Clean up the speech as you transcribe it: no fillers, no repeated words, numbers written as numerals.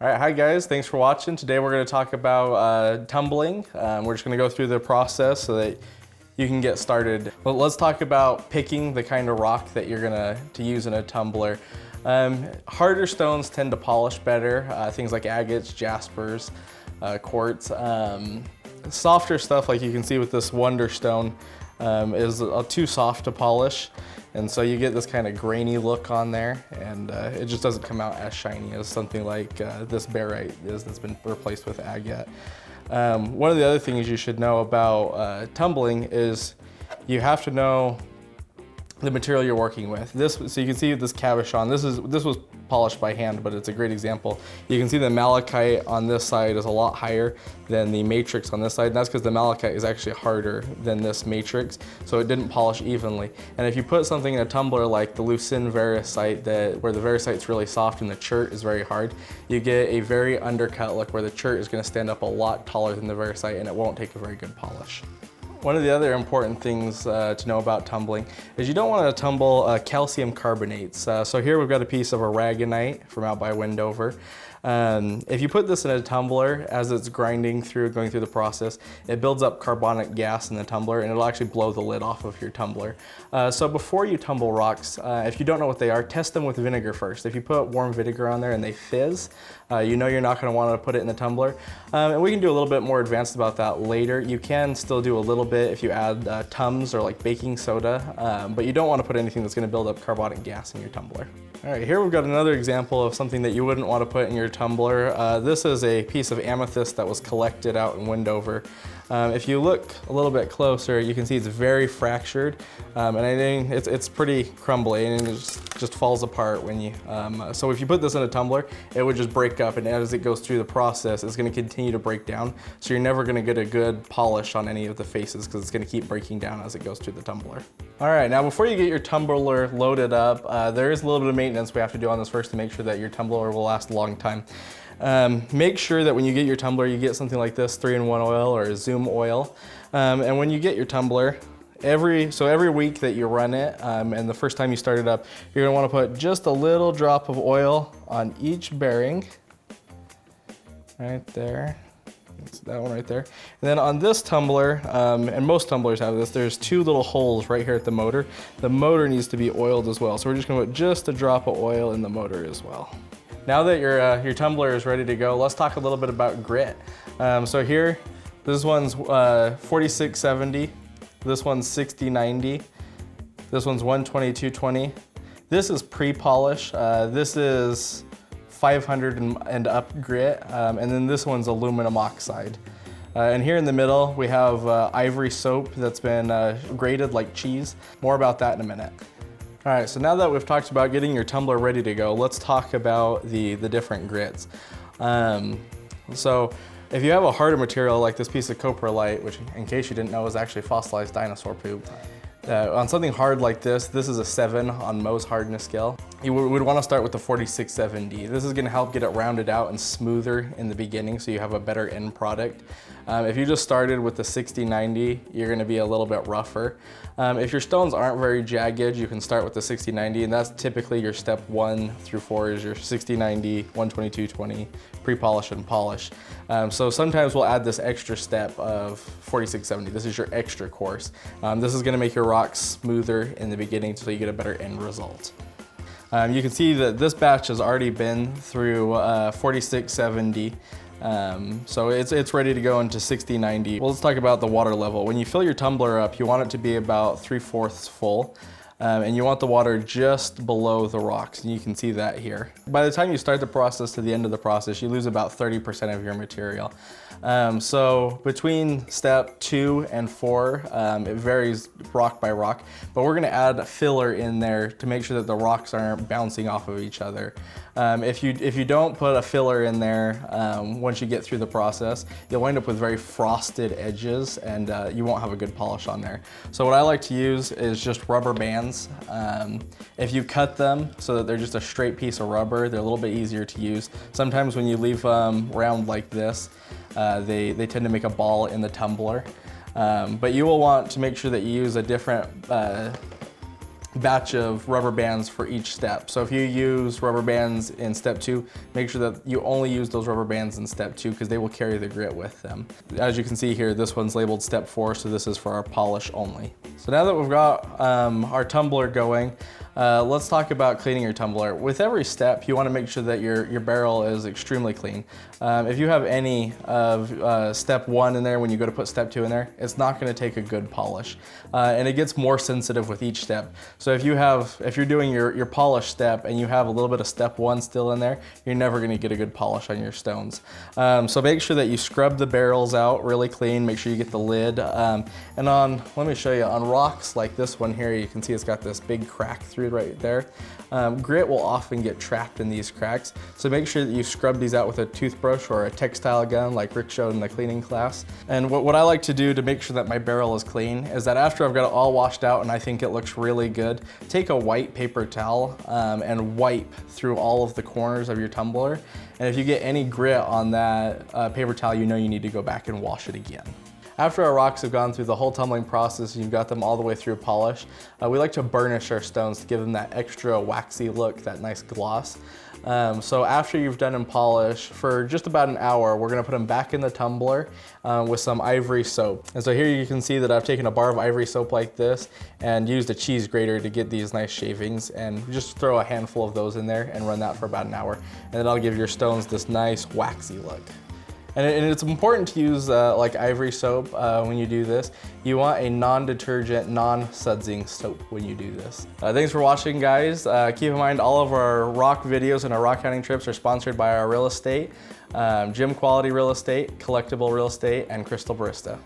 All right, hi guys, thanks for watching. Today we're going to talk about tumbling. We're just going to go through the process so that you can get started. Well, let's talk about picking the kind of rock that you're going to use in a tumbler. Harder stones tend to polish better, things like agates, jaspers, quartz. Softer stuff, like you can see with this Wonder Stone, is too soft to polish. And so you get this kind of grainy look on there, and it just doesn't come out as shiny as something like this barite is that's been replaced with agate. One of the other things you should know about tumbling is you have to know the material you're working with. So you can see this cabochon. This was polished by hand, but it's a great example. You can see the malachite on this side is a lot higher than the matrix on this side, and that's because the malachite is actually harder than this matrix, so it didn't polish evenly. And if you put something in a tumbler like the Lucin variscite, where the variscite's really soft and the chert is very hard, you get a very undercut look where the chert is going to stand up a lot taller than the variscite, and it won't take a very good polish. One of the other important things to know about tumbling is you don't want to tumble calcium carbonates. So here we've got a piece of aragonite from out by Wendover. If you put this in a tumbler as it's going through the process, it builds up carbonic gas in the tumbler and it'll actually blow the lid off of your tumbler. So before you tumble rocks, if you don't know what they are, test them with vinegar first. If you put warm vinegar on there and they fizz, you know you're not going to want to put it in the tumbler. And we can do a little bit more advanced about that later. You can still do a little bit if you add Tums or like baking soda, but you don't want to put anything that's going to build up carbonic gas in your tumbler. All right, here we've got another example of something that you wouldn't want to put in your tumbler. This is a piece of amethyst that was collected out in Wendover. If you look a little bit closer, you can see it's very fractured, and I think it's pretty crumbly, and it just falls apart when you. So if you put this in a tumbler, it would just break up, and as it goes through the process, it's going to continue to break down. So you're never going to get a good polish on any of the faces because it's going to keep breaking down as it goes through the tumbler. All right, now before you get your tumbler loaded up, there is a little bit of maintenance we have to do on this first to make sure that your tumbler will last a long time. Make sure that when you get your tumbler, you get something like this 3-in-1 oil or a Zoom oil. And when you get your tumbler, every week that you run it, and the first time you start it up, you're gonna wanna put just a little drop of oil on each bearing, right there. That's that one right there. And then on this tumbler, and most tumblers have this, there's two little holes right here at the motor. The motor needs to be oiled as well. So we're just gonna put just a drop of oil in the motor as well. Now that your tumbler is ready to go, let's talk a little bit about grit. So here, this one's 4670, this one's 6090, this one's 12220. This is pre-polish. This is 500 and up grit, and then this one's aluminum oxide. And here in the middle, we have ivory soap that's been grated like cheese. More about that in a minute. All right, so now that we've talked about getting your tumbler ready to go, let's talk about the different grits. So if you have a harder material like this piece of coprolite, which in case you didn't know is actually fossilized dinosaur poop, on something hard like this is a 7 on Mohs hardness scale. You would want to start with the 4670. This is going to help get it rounded out and smoother in the beginning so you have a better end product. If you just started with the 6090, you're going to be a little bit rougher. If your stones aren't very jagged, you can start with the 6090, and that's typically your step 1 through 4 is your 6090, 12220, pre-polish and polish. So sometimes we'll add this extra step of 4670. This is your extra course. This is going to make your rocks smoother in the beginning so you get a better end result. You can see that this batch has already been through 4670. So it's ready to go into 6090. Well, let's talk about the water level. When you fill your tumbler up, you want it to be about 3/4 full. And you want the water just below the rocks, and you can see that here. By the time you start the process to the end of the process, you lose about 30% of your material. So between step 2 and 4, it varies rock by rock, but we're gonna add a filler in there to make sure that the rocks aren't bouncing off of each other. If you don't put a filler in there, once you get through the process, you'll wind up with very frosted edges, and you won't have a good polish on there. So what I like to use is just rubber bands. If you cut them so that they're just a straight piece of rubber, they're a little bit easier to use. Sometimes when you leave them round like this, they tend to make a ball in the tumbler. But you will want to make sure that you use a different batch of rubber bands for each step. So if you use rubber bands in step 2, make sure that you only use those rubber bands in step 2 because they will carry the grit with them. As you can see here, this one's labeled step 4, so this is for our polish only. So now that we've got our tumbler going, let's talk about cleaning your tumbler. With every step, you want to make sure that your barrel is extremely clean. If you have any of step 1 in there when you go to put step 2 in there, it's not going to take a good polish. And it gets more sensitive with each step. So if you're doing your polish step and you have a little bit of step 1 still in there, you're never going to get a good polish on your stones. So make sure that you scrub the barrels out really clean. Make sure you get the lid. And let me show you, on rocks like this one here, you can see it's got this big crack through right there. Grit will often get trapped in these cracks, so make sure that you scrub these out with a toothbrush or a textile gun like Rick showed in the cleaning class. And what I like to do to make sure that my barrel is clean is that after I've got it all washed out and I think it looks really good, take a white paper towel and wipe through all of the corners of your tumbler. And if you get any grit on that paper towel, you know you need to go back and wash it again. After our rocks have gone through the whole tumbling process and you've got them all the way through polish, we like to burnish our stones to give them that extra waxy look, that nice gloss. So after you've done and polish, for just about an hour, we're gonna put them back in the tumbler with some ivory soap. And so here you can see that I've taken a bar of ivory soap like this and used a cheese grater to get these nice shavings, and just throw a handful of those in there and run that for about an hour. And then I'll give your stones this nice waxy look. And it's important to use like ivory soap when you do this. You want a non-detergent, non-sudsing soap when you do this. Thanks for watching, guys. Keep in mind all of our rock videos and our rock hunting trips are sponsored by our real estate, Gym Quality Real Estate, Collectible Real Estate, and Crystal Barista.